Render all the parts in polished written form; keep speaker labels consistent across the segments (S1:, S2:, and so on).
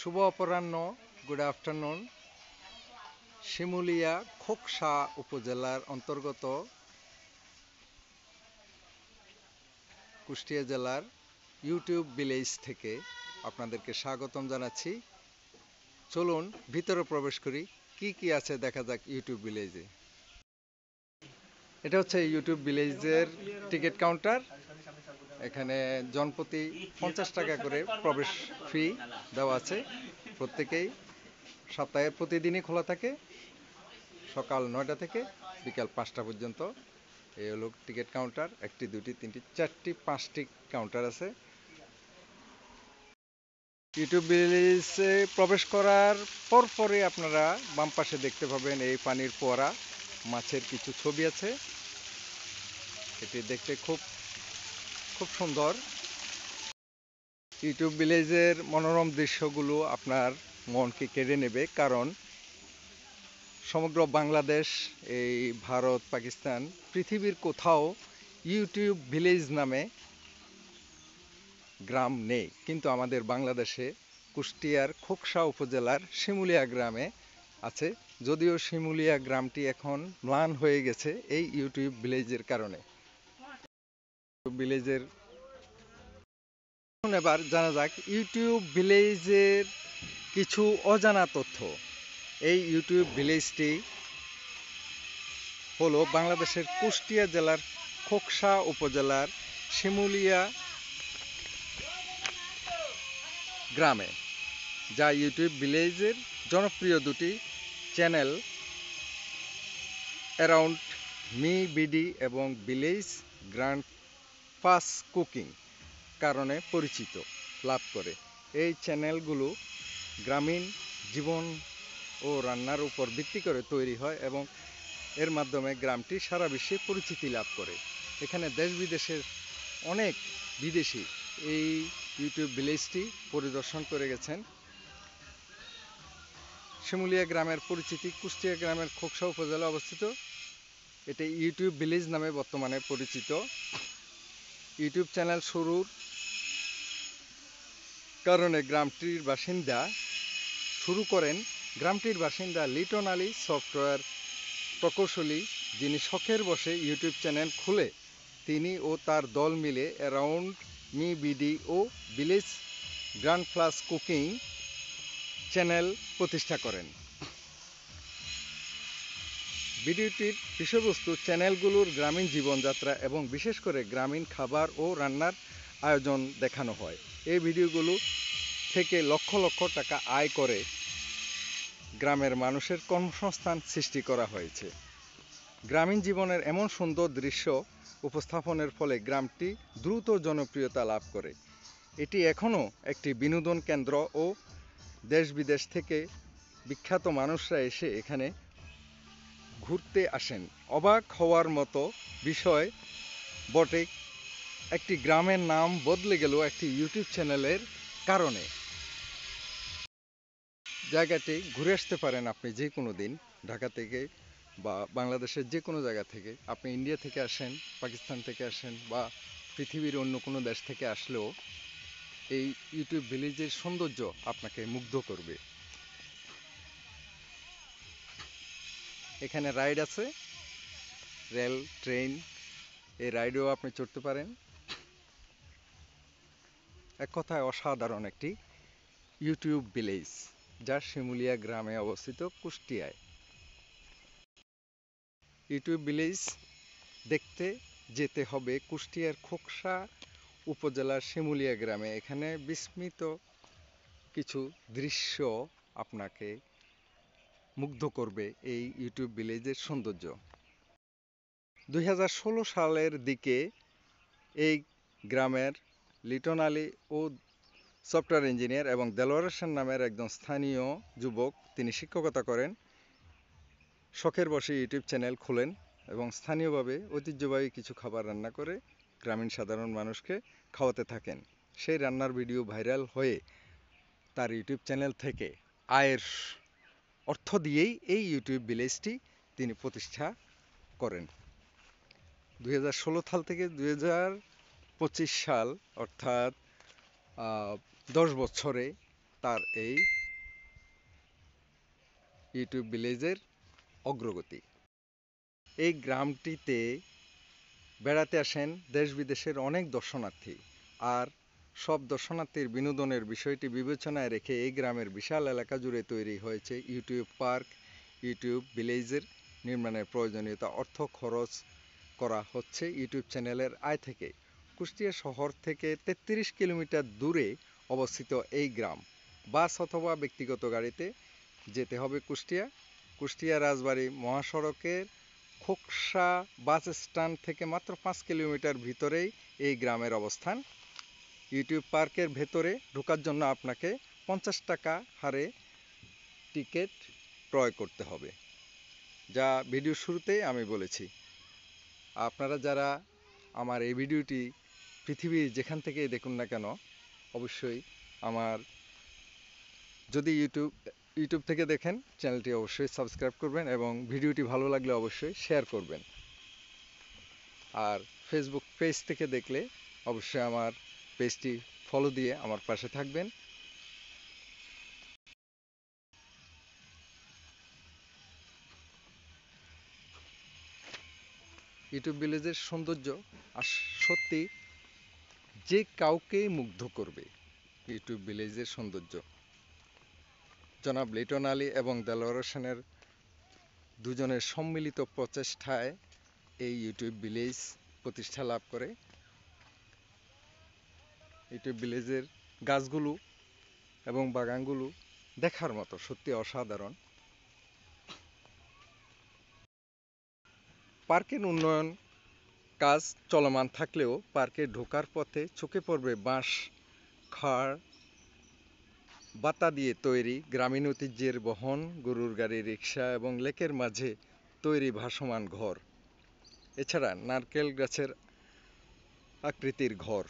S1: শুভ অপরাহ্ন, good afternoon. Shimulia Khoksa উপজেলার অন্তর্গত কুষ্টিয়া জেলার ইউটিউব ভিলেজ থেকে আপনাদেরকে স্বাগতম জানাচ্ছি। চলুন ভিতরে প্রবেশ করি, কি কি আছে দেখা যাক ইউটিউব ভিলেজে। এটা হচ্ছে ইউটিউব ভিলেজের টিকিট কাউন্টার। এখানে জনপ্রতি 50 টাকা করে প্রবেশ ফি দেওয়া আছে। প্রত্যেকেই সপ্তাহের প্রতিদিনই খোলা থাকে, সকাল 9টা থেকে বিকাল 5টা পর্যন্ত। এই হলো টিকিট কাউন্টার। একটি, দুটি, তিনটি, চারটি, 5টি কাউন্টার আছে। ইউটিউব ভিলেজে প্রবেশ করার পরপরই আপনারা বাম পাশে দেখতে পাবেন এই পানির ফোয়ারা, মাছের কিছু ছবি আছে। এটি দেখতে খুব খুব সুন্দর। ইউটিউব ভিলেজের মনোরম দৃশ্যগুলো আপনার মনকে কেড়ে নেবে, কারণ সমগ্র বাংলাদেশ, এই ভারত, পাকিস্তান, পৃথিবীর কোথাও ইউটিউব ভিলেজ নামে গ্রাম নেই, কিন্তু আমাদের বাংলাদেশে কুষ্টিয়ার খোকসা উপজেলার শিমুলিয়া গ্রামে আছে। যদিও শিমুলিয়া গ্রামটি এখন ম্লান হয়ে গেছে এই ইউটিউব ভিলেজের কারণে। ভিলেজের এবার জানা যাক ইউটিউব ভিলেজের কিছু অজানা তথ্য। এই ইউটিউব ভিলেজটি হলো বাংলাদেশের কুষ্টিয়া জেলার খোকসা উপজেলার শিমুলিয়া গ্রামে, যা ইউটিউব ভিলেজের জনপ্রিয় দুটি চ্যানেল অ্যারাউন্ড মি বিডি এবং ভিলেজ গ্র্যান্ডপাস কুকিং কারণে পরিচিত লাভ করে। এই চ্যানেলগুলো গ্রামীণ জীবন ও রান্নার উপর ভিত্তি করে তৈরি হয় এবং এর মাধ্যমে গ্রামটি সারা বিশ্বে পরিচিতি লাভ করে। এখানে দেশ বিদেশের অনেক বিদেশি এই ইউটিউব ভিলেজটি পরিদর্শন করে গেছেন। শিমুলিয়া গ্রামের পরিচিতি কুষ্টিয়া গ্রামের খোকসা উপজেলা অবস্থিত। এটি ইউটিউব ভিলেজ নামে বর্তমানে পরিচিত। ইউটিউব চ্যানেল শুরুর কারণে গ্রামটির বাসিন্দা লিটন আলী সফটওয়্যার প্রকৌশলী, যিনি শখের বসে ইউটিউব চ্যানেল খুলে তিনি ও তার দল মিলে অ্যারাউন্ড মি বিডি ও ভিলেজ গ্র্যান্ডপাস কুকিং চ্যানেল প্রতিষ্ঠা করেন। ভিডিওটির বিষয়বস্তু চ্যানেলগুলোর গ্রামীণ জীবনযাত্রা এবং বিশেষ করে গ্রামীণ খাবার ও রান্নার আয়োজন দেখানো হয়। এই ভিডিওগুলো থেকে লক্ষ লক্ষ টাকা আয় করে গ্রামের মানুষের কর্মসংস্থান সৃষ্টি করা হয়েছে। গ্রামীণ জীবনের এমন সুন্দর দৃশ্য উপস্থাপনের ফলে গ্রামটি দ্রুত জনপ্রিয়তা লাভ করে। এটি এখনও একটি বিনোদন কেন্দ্র ও দেশ বিদেশ থেকে বিখ্যাত মানুষরা এসে এখানে ঘুরতে আসেন। অবাক হওয়ার মতো বিষয় বটে, একটি গ্রামের নাম বদলে গেল একটি ইউটিউব চ্যানেলের কারণে। জায়গাটি ঘুরে আসতে পারেন আপনি যে কোনো দিন, ঢাকা থেকে বা বাংলাদেশের যে কোনো জায়গা থেকে। আপনি ইন্ডিয়া থেকে আসেন, পাকিস্তান থেকে আসেন বা পৃথিবীর অন্য কোনো দেশ থেকে আসলেও এই ইউটিউব ভিলেজের সৌন্দর্য আপনাকে মুগ্ধ করবে। এখানে রাইড আছে, রেল, ট্রেন, এই রাইডেও আপনি চড়তে পারেন। এক কথায় অসাধারণ একটি ইউটিউব ভিলেজ, যা শিমুলিয়া গ্রামে অবস্থিত কুষ্টিয়ায়। ইউটিউব ভিলেজ দেখতে যেতে হবে কুষ্টিয়ার খোকসা উপজেলার শিমুলিয়া গ্রামে। এখানে বিস্মিত কিছু দৃশ্য আপনাকে মুগ্ধ করবে এই ইউটিউব ভিলেজের সৌন্দর্য। 2016 সালের দিকে এই গ্রামের লিটন আলী ও সফটওয়্যার ইঞ্জিনিয়ার এবং দেলোয়ার হোসেন নামের একজন স্থানীয় যুবক, তিনি শিক্ষকতা করেন, শখের বসে ইউটিউব চ্যানেল খোলেন এবং স্থানীয়ভাবে ঐতিহ্যবাহী কিছু খাবার রান্না করে গ্রামীণ সাধারণ মানুষকে খাওয়াতে থাকেন। সেই রান্নার ভিডিও ভাইরাল হয়ে তার ইউটিউব চ্যানেল থেকে আয়ের অর্থ দিয়েই এই ইউটিউব ভিলেজটি তিনি প্রতিষ্ঠা করেন। 2016 সাল থেকে 2025 সাল, অর্থাৎ 10 বছরে তার এই ইউটিউব ভিলেজের অগ্রগতি। এই গ্রামটিতে বেড়াতে আসেন দেশ বিদেশের অনেক দর্শনার্থী, আর সব দর্শনার্থীর বিনোদনের বিষয়টি বিবেচনায় রেখে এই গ্রামের বিশাল এলাকা জুড়ে তৈরি হয়েছে ইউটিউব পার্ক। ইউটিউব ভিলেজের নির্মাণের প্রয়োজনীয়তা অর্থ খরচ করা হচ্ছে ইউটিউব চ্যানেলের আয় থেকে। কুষ্টিয়া শহর থেকে 33 কিলোমিটার দূরে অবস্থিত এই গ্রাম। বাস অথবা ব্যক্তিগত গাড়িতে যেতে হবে কুষ্টিয়া রাজবাড়ী মহাসড়কের খোকসা বাস স্ট্যান্ড থেকে মাত্র 5 কিলোমিটার ভিতরেই এই গ্রামের অবস্থান। ইউটিউব পার্কের ভেতরে ঢোকার জন্য আপনাকে 50 টাকা হারে টিকিট ক্রয় করতে হবে, যা ভিডিওর শুরুতেই আমি বলেছি। আপনারা যারা আমার এই ভিডিওটি পৃথিবীর যেখান থেকেই দেখুন না কেন, অবশ্যই আমার যদি ইউটিউব থেকে দেখেন চ্যানেলটি অবশ্যই সাবস্ক্রাইব করবেন এবং ভিডিওটি ভালো লাগলে অবশ্যই শেয়ার করবেন। আর ফেসবুক পেজ থেকে দেখলে অবশ্যই আমার পেজটি ফলো দিয়ে আমার পাশে থাকবেন। ইউটিউব ভিলেজের সৌন্দর্য আর সত্যি যে কাউকেই মুগ্ধ করবে। ইউটিউব ভিলেজের সৌন্দর্য জনাব লিটন আলী এবং দেলোয়ার হোসেনের দুজনের সম্মিলিত প্রচেষ্টায় এই ইউটিউব ভিলেজ প্রতিষ্ঠা লাভ করে। ইউটিউব ভিলেজের গাছগুলো এবং বাগানগুলো দেখার মতো, সত্যি অসাধারণ। পার্কের উন্নয়ন কাজ চলমান থাকলেও পার্কে ঢোকার পথে চোখে পড়বে বাঁশ, খড়, বাতা দিয়ে তৈরি গ্রামীণ ঐতিহ্যের বহন, গরুর গাড়ি, রিক্সা এবং লেকের মাঝে তৈরি ভাসমান ঘর। এছাড়া নারকেল গাছের আকৃতির ঘর,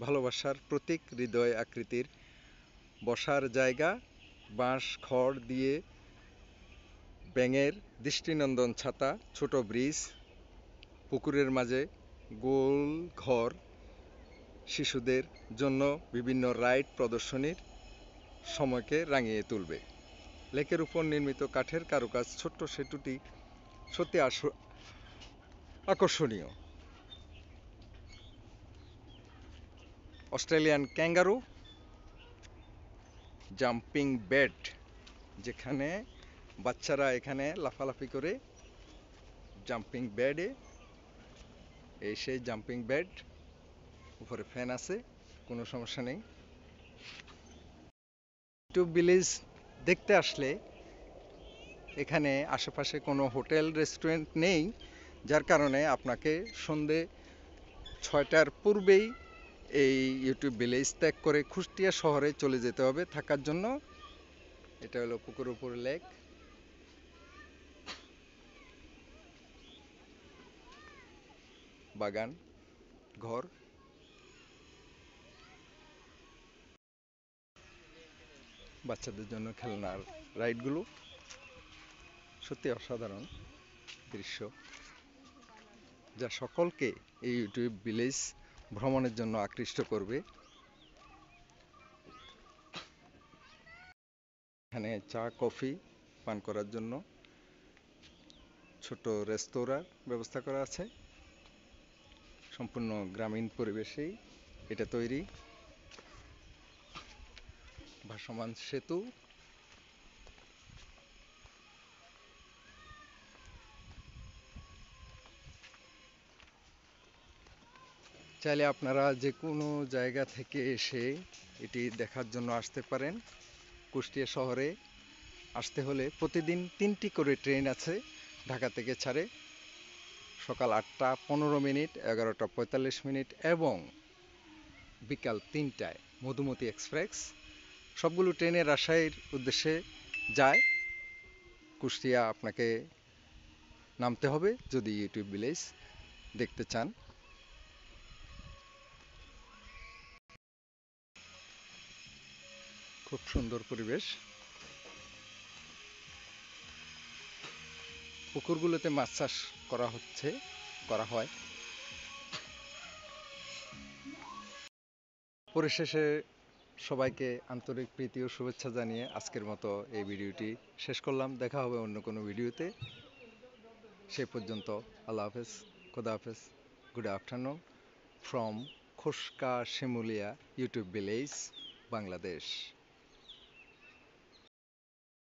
S1: ভালোবাসার প্রতীক হৃদয় আকৃতির বসার জায়গা, বাঁশ খড় দিয়ে ব্যাঙের দৃষ্টিনন্দন ছাতা, ছোট ব্রিজ, পুকুরের মাঝে গোল ঘর, শিশুদের জন্য বিভিন্ন রাইড প্রদর্শনীর সময়কে রাঙিয়ে তুলবে। লেকের উপর নির্মিত কাঠের কারুকাজ ছোট্ট সেতুটি সত্যি আকর্ষণীয়। অস্ট্রেলিয়ান ক্যাঙ্গারু জাম্পিং বেড, যেখানে বাচ্চারা এখানে লাফালাফি করে জাম্পিং বেডে, এই সেই জাম্পিং বেড, উপরে ফ্যান আছে, কোনো সমস্যা নেই। ইউটিউব ভিলেজ দেখতে আসলে এখানে আশেপাশে কোনো হোটেল রেস্টুরেন্ট নেই, যার কারণে আপনাকে সন্ধে 6টার পূর্বেই এই ইউটিউব ভিলেজ ত্যাগ করে কুষ্টিয়া শহরে চলে যেতে হবে থাকার জন্য। এটা হলো পুকুর উপর লেক। বাগান, ঘর, বাচ্চাদের জন্য খেলনার রাইডগুলো সত্যি অসাধারণ দৃশ্য, যা সকলকে এই ইউটিউব ভিলেজ ভ্রমণের জন্য আকৃষ্ট করবে। এখানে চা কফি পান করার জন্য ছোট রেস্তোরাঁর ব্যবস্থা করা আছে। সম্পূর্ণ গ্রামীণ পরিবেশেই এটা তৈরি। ভাসমান সেতু, চাইলে আপনারা যে কোনো জায়গা থেকে এসে এটি দেখার জন্য আসতে পারেন। কুষ্টিয়া শহরে আসতে হলে প্রতিদিন 3টি করে ট্রেন আছে, ঢাকা থেকে ছাড়ে সকাল 8টা 15 মিনিট, 11টা 45 মিনিট এবং বিকাল 3টায় মধুমতি এক্সপ্রেস। সবগুলো ট্রেনের রাজশাহীর উদ্দেশ্যে যায়। কুষ্টিয়া আপনাকে নামতে হবে যদি ইউটিউব ভিলেজ দেখতে চান। খুব সুন্দর পরিবেশ। পুকুরগুলোতে মাছ চাষ করা হয়। পরিশেষে সবাইকে আন্তরিক প্রীতি ও শুভেচ্ছা জানিয়ে আজকের মতো এই ভিডিওটি শেষ করলাম। দেখা হবে অন্য কোনো ভিডিওতে। সেই পর্যন্ত আল্লাহ হাফেজ, খোদা হাফেজ, good afternoon from Khoshka Shimulia YouTube village, Bangladesh.